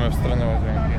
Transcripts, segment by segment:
Idziemy w stronę łazienki.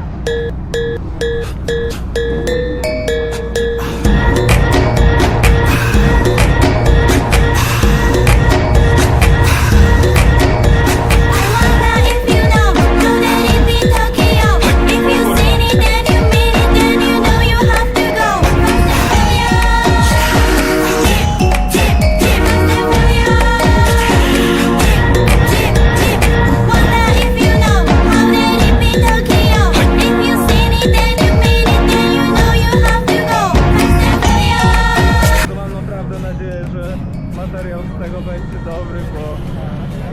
Materiał z tego będzie dobry, bo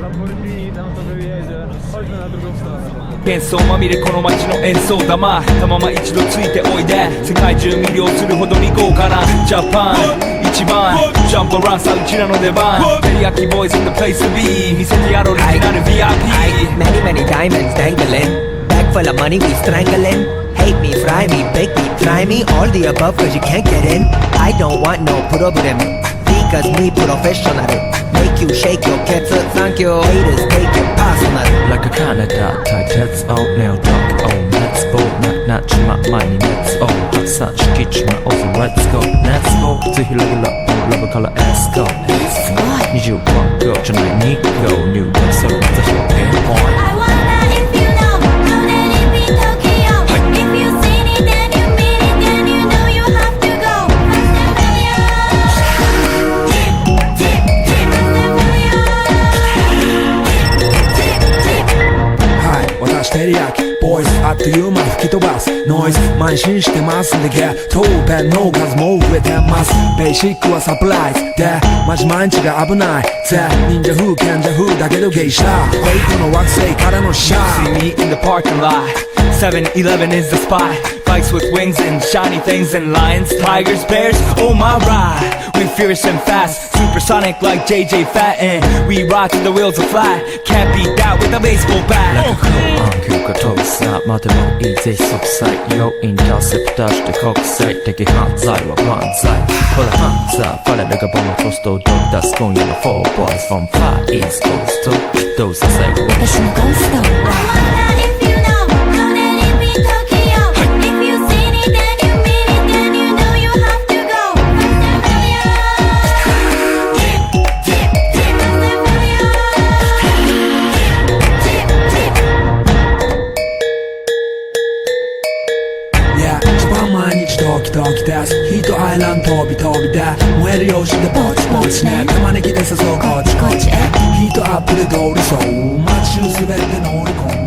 Lamborghini tam sobie jedzie. Chodźmy na drugą stronę. 喧騒まみれこの街の演奏玉たまま一度ついておいで世界中魅了するほどに豪華なジャパン一番ジャンプアランさうちらの出番テリヤキボーイズ in the place to be 見せてやろうオリジナル VIP Many many diamonds dangling Bag full of money we strangling Hate me, fry me, bake me, try me All the above cause you can't get in I don't want no problem Because me professional Make you shake your cats Thank you Haters take your personal Like a Canada type Let's all now talk Oh let's go not my money Let's all hot such kitchen Also let's go Let's go ぜひレギュラーラブからエスコ21号じゃない2号入学それまた表現 I wonder if you know How that it be Tokyo If you seen it then you mean it Then you know you have to goはい私テリヤキボーイズあっという間吹き飛ばすノイズ慢心してますんでゲットペンの数も増えてますベーシックはサプライズでマジ毎日が危ないぜ忍者風賢者風だけどゲイしたフェイクの惑星からのシャ See me in the parking lot 7-Eleven is the spot Bikes with wings and shiny things and lions, tigers, bears, oh my ride We fierce and fast, supersonic like JJ Fatten We rock till the wheels are flat Can't beat that with a baseball bat 楽空暗球が飛ぶさまでもいいぜ即歳要インターセプターして国際的犯罪は万歳ほらハンザーファレルがボムポストを出す今夜の4 boys from far east coast どうせ最後私のゴースト I wonder if you know How that it be Tokyo If you seen it then you mean it Then you know you have to go Yeah 一番毎日ドキドキですヒートアイランド飛び飛びで燃えるよしでポチポチね玉ねぎで誘うこっちこっちへヒートアップで通りそう街中滑って乗り込む